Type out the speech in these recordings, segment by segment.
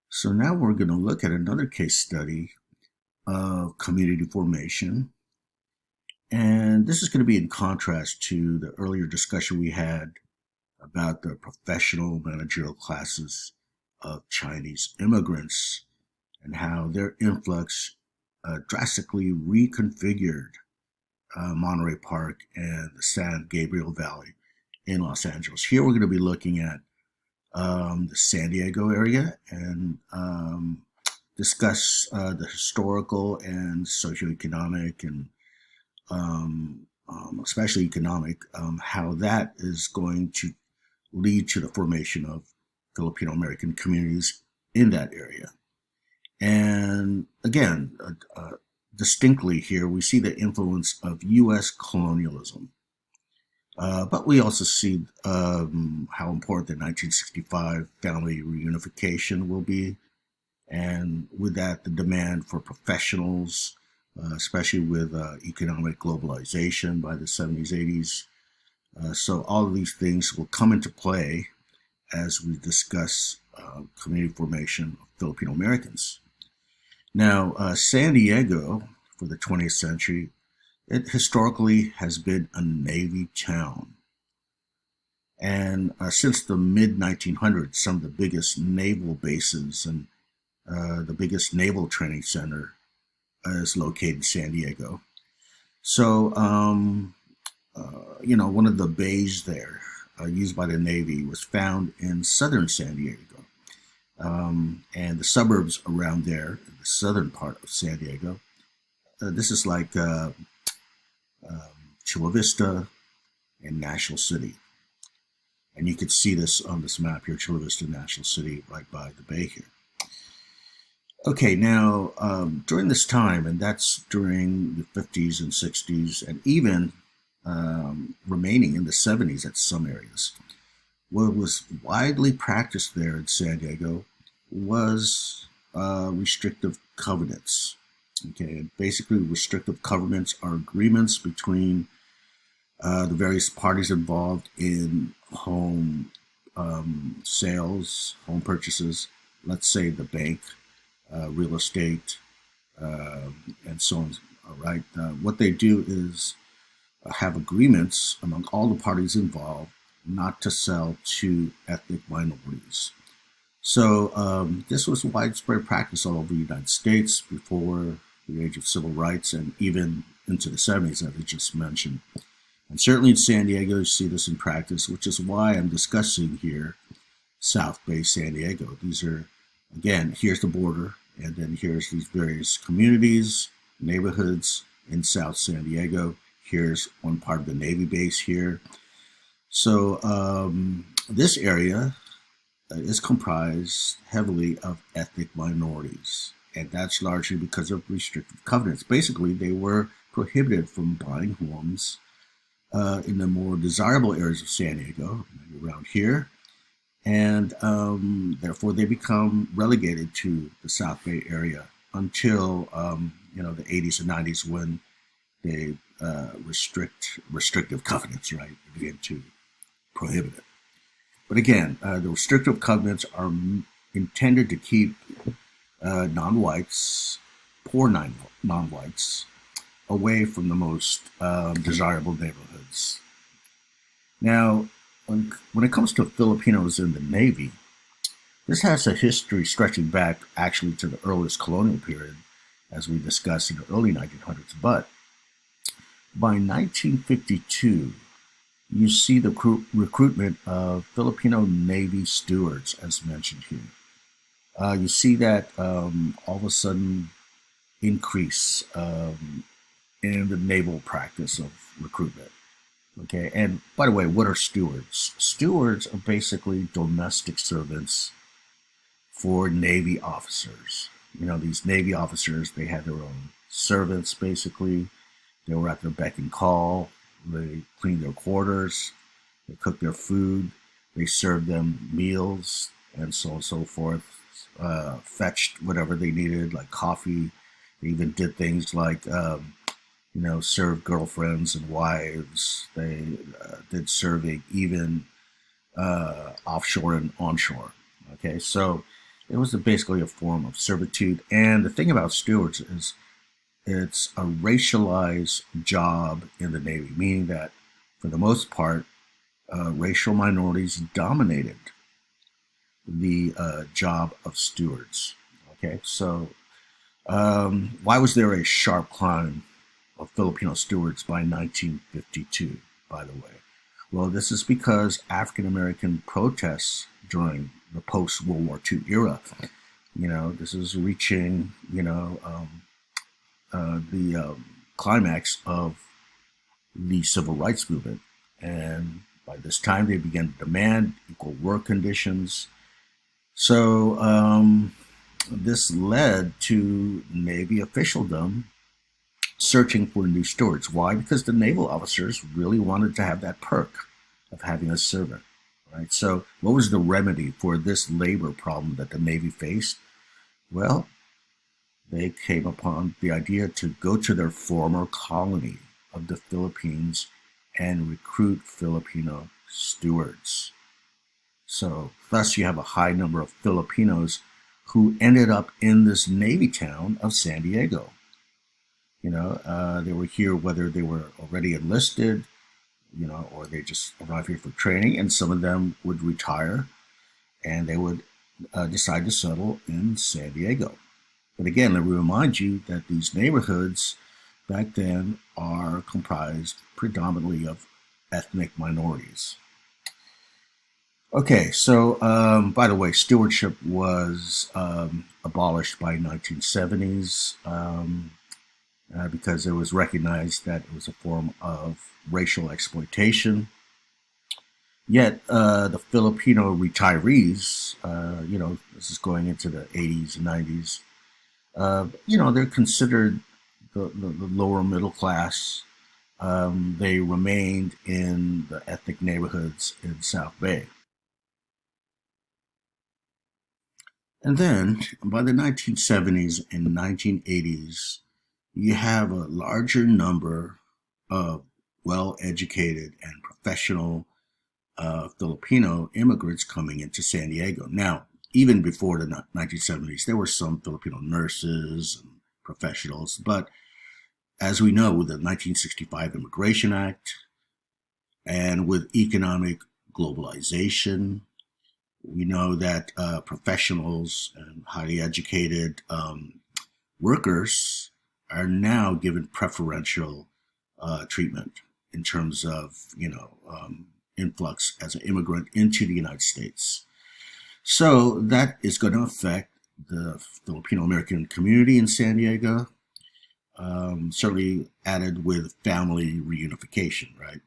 So now we're going to look at another case study of community formation. And this is going to be in contrast to the earlier discussion we had about the professional managerial classes of Chinese immigrants and how their influx drastically reconfigured Monterey Park and the San Gabriel Valley in Los Angeles. Here we're going to be looking at the San Diego area and discuss the historical and socioeconomic and especially economic, how that is going to lead to the formation of Filipino American communities in that area. And again, distinctly here, we see the influence of U.S. colonialism. But we also see how important the 1965 family reunification will be, and with that, the demand for professionals, especially with economic globalization by the 70s, 80s. So all of these things will come into play as we discuss community formation of Filipino Americans. Now, San Diego for the 20th century, it historically has been a Navy town. And since the mid 1900s, some of the biggest naval bases and the biggest naval training center is located in San Diego. So, one of the bays there used by the Navy was found in southern San Diego. And the suburbs around there, the southern part of San Diego, this is like Chula Vista and National City. And you can see this on this map here, Chula Vista, National City, right by the bay here. Okay, now during this time, and that's during the 50s and 60s, and even remaining in the 70s at some areas, what was widely practiced there in San Diego was restrictive covenants. Okay, and basically, restrictive covenants are agreements between the various parties involved in home sales, home purchases, let's say the bank, real estate, and so on. All right. What they do is have agreements among all the parties involved not to sell to ethnic minorities. So this was widespread practice all over the United States before the age of civil rights and even into the 70s, as I just mentioned. And certainly in San Diego, you see this in practice, which is why I'm discussing here South Bay San Diego. These are, again, here's the border, and then here's these various communities, neighborhoods in South San Diego. Here's one part of the Navy base here. So this area is comprised heavily of ethnic minorities, and that's largely because of restrictive covenants. Basically, they were prohibited from buying homes in the more desirable areas of San Diego, maybe around here, and therefore they become relegated to the South Bay area until the 80s and 90s when they restrictive covenants, right, begin to prohibit it. But again, the restrictive covenants are intended to keep non-whites, poor non-whites, away from the most desirable neighborhoods. Now, when it comes to Filipinos in the Navy, this has a history stretching back actually to the earliest colonial period, as we discussed in the early 1900s. But by 1952, you see the recruitment of Filipino Navy stewards, as mentioned here. You see that all of a sudden increase in the naval practice of recruitment. Okay, and by the way, what are stewards? Stewards are basically domestic servants for Navy officers. These Navy officers, they had their own servants, basically. They were at their beck and call. They cleaned their quarters. They cooked their food. They served them meals and so on and so forth. Fetched whatever they needed, like coffee. They even did things like serve girlfriends and wives. They did serving even offshore and onshore. Okay, so It was basically a form of servitude. And the thing about stewards is it's a racialized job in the Navy, meaning that for the most part, racial minorities dominated the job of stewards. Okay, so why was there a sharp climb of Filipino stewards by 1952, by the way? Well, this is because African American protests during the post World War II era, this is reaching, the climax of the civil rights movement. And by this time, they began to demand equal work conditions. So this led to Navy officialdom searching for new stewards. Why? Because the naval officers really wanted to have that perk of having a servant. Right? So what was the remedy for this labor problem that the Navy faced? Well, they came upon the idea to go to their former colony of the Philippines and recruit Filipino stewards. So thus you have a high number of Filipinos who ended up in this Navy town of San Diego. They were here whether they were already enlisted, or they just arrived here for training, and some of them would retire and they would decide to settle in San Diego. But again, let me remind you that these neighborhoods back then are comprised predominantly of ethnic minorities. Okay, so by the way, stewardship was abolished by 1970s because it was recognized that it was a form of racial exploitation. Yet the Filipino retirees, this is going into the 80s and 90s, they're considered the lower middle class. They remained in the ethnic neighborhoods in South Bay. And then by the 1970s and 1980s, you have a larger number of well-educated and professional Filipino immigrants coming into San Diego. Now, even before the 1970s, there were some Filipino nurses and professionals, but as we know, with the 1965 Immigration Act and with economic globalization, we know that professionals and highly educated workers are now given preferential treatment in terms of, influx as an immigrant into the United States. So that is going to affect the Filipino American community in San Diego, certainly added with family reunification, right?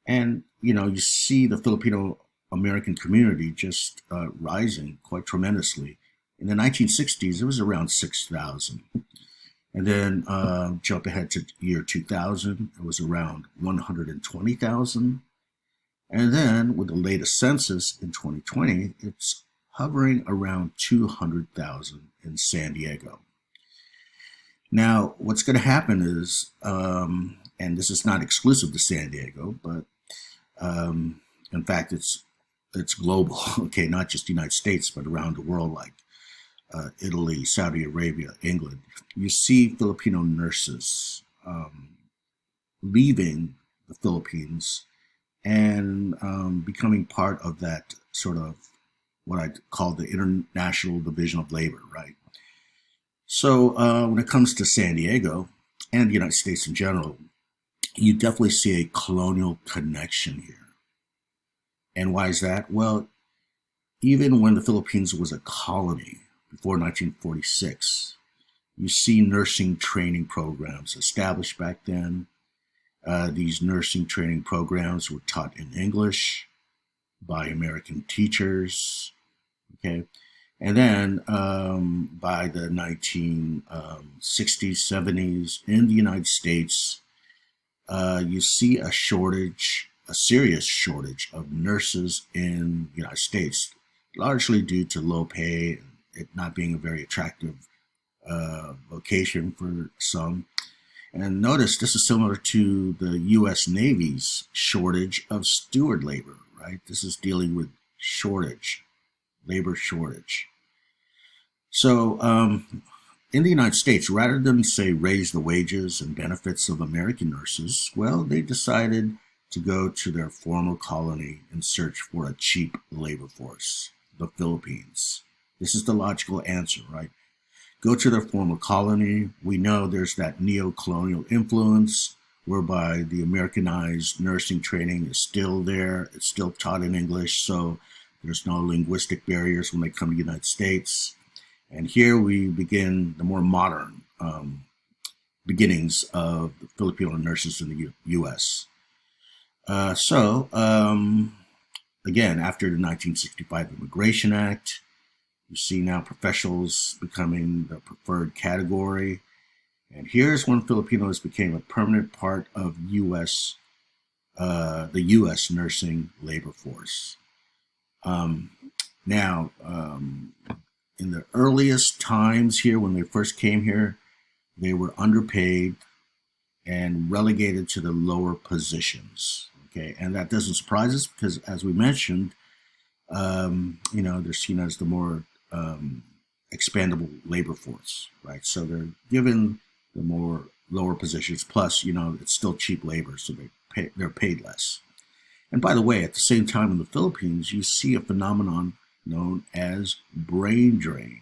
And, you see the Filipino American community just rising quite tremendously. In the 1960s, it was around 6,000. And then jump ahead to year 2000, it was around 120,000. And then with the latest census in 2020, it's hovering around 200,000 in San Diego. Now, what's going to happen is, and this is not exclusive to San Diego, but in fact, it's global, okay, not just the United States, but around the world, like Italy, Saudi Arabia, England. You see Filipino nurses leaving the Philippines and becoming part of that sort of what I call the International Division of Labor, right? So when it comes to San Diego and the United States in general, you definitely see a colonial connection here. And why is that? Well, even when the Philippines was a colony before 1946, you see nursing training programs established back then. These nursing training programs were taught in English by American teachers, okay? And then by the 1960s, 70s, in the United States, you see a serious shortage of nurses in the United States, largely due to low pay and it not being a very attractive vocation for some. And notice this is similar to the U.S. Navy's shortage of steward labor, right? This is dealing with labor shortage. So, in the United States, rather than say raise the wages and benefits of American nurses, well, they decided to go to their former colony in search for a cheap labor force, the Philippines. This is the logical answer, right? Go to their former colony. We know there's that neo-colonial influence whereby the Americanized nursing training is still there. It's still taught in English, so there's no linguistic barriers when they come to the United States. And here we begin the more modern beginnings of the Filipino nurses in the U.S. Again, after the 1965 Immigration Act, you see now professionals becoming the preferred category. And here's when Filipinos became a permanent part of the U.S. nursing labor force. Um, now, in the earliest times here, when they first came here, they were underpaid and relegated to the lower positions. Okay, and that doesn't surprise us because, as we mentioned, they're seen as the more expandable labor force, right? So they're given the more lower positions. Plus, it's still cheap labor, so they're paid less. And by the way, at the same time in the Philippines, you see a phenomenon known as brain drain.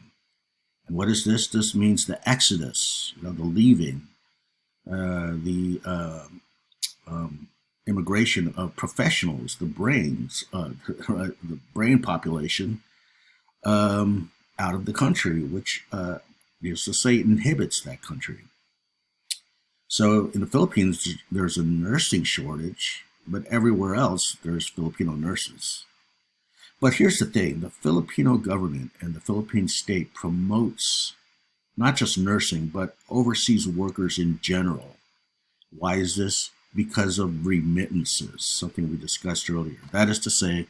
And what is this? This means the exodus, the leaving, the immigration of professionals, the brains, the brain population out of the country, which is to say inhibits that country. So in the Philippines, there's a nursing shortage, but everywhere else, there's Filipino nurses. But here's the thing, the Filipino government and the Philippine state promotes not just nursing, but overseas workers in general. Why is this? Because of remittances, something we discussed earlier. That is to say,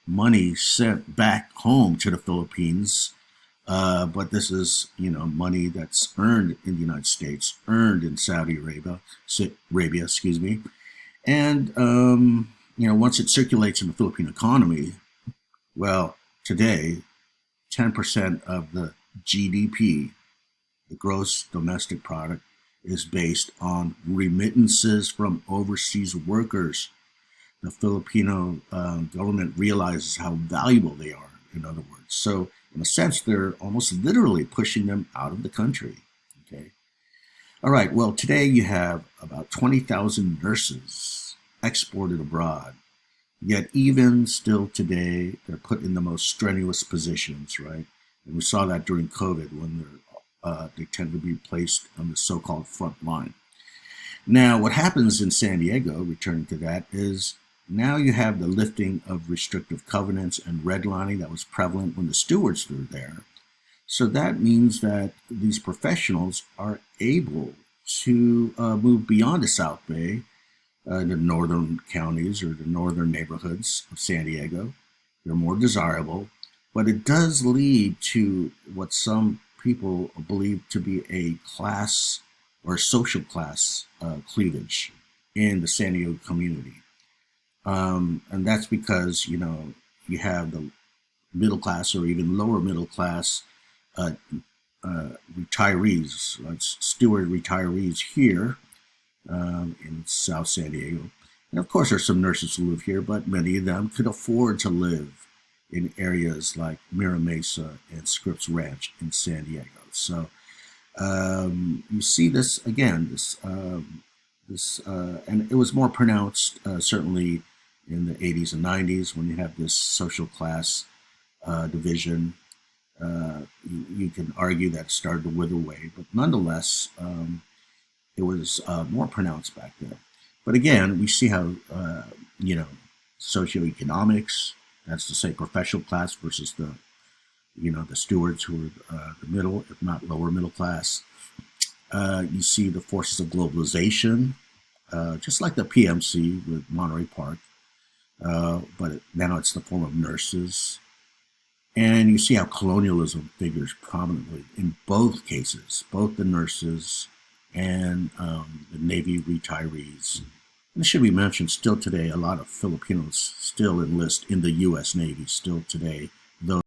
money sent back home to the Philippines, but this is, money that's earned in the United States, earned in Saudi Arabia, excuse me, and once it circulates in the Philippine economy, well, today, 10% of the GDP, the gross domestic product, is based on remittances from overseas workers. The Filipino government realizes how valuable they are, in other words. So, in a sense, they're almost literally pushing them out of the country. Okay. All right. Well, today you have about 20,000 nurses exported abroad. Yet even still today, they're put in the most strenuous positions, right? And we saw that during COVID when they tend to be placed on the so-called front line. Now, what happens in San Diego, returning to that, is now you have the lifting of restrictive covenants and redlining that was prevalent when the stewards were there. So that means that these professionals are able to move beyond the South Bay, the northern counties or the northern neighborhoods of San Diego. They're more desirable, but it does lead to what some people believe to be a class or social class cleavage in the San Diego community. And that's because, you have the middle class or even lower middle class retirees, like steward retirees here in South San Diego. And of course, there's some nurses who live here, but many of them could afford to live in areas like Mira Mesa and Scripps Ranch in San Diego. So you see this again, and it was more pronounced certainly in the 80s and 90s when you have this social class division. You can argue that started to wither away, but nonetheless, it was more pronounced back then. But again, we see how, socioeconomics, that's to say professional class versus the stewards who are the middle, if not lower middle class. You see the forces of globalization, just like the PMC with Monterey Park, but now it's the form of nurses. And you see how colonialism figures prominently in both cases, both the nurses and the Navy retirees. And it should be mentioned, still today, a lot of Filipinos still enlist in the U.S. Navy, still today, though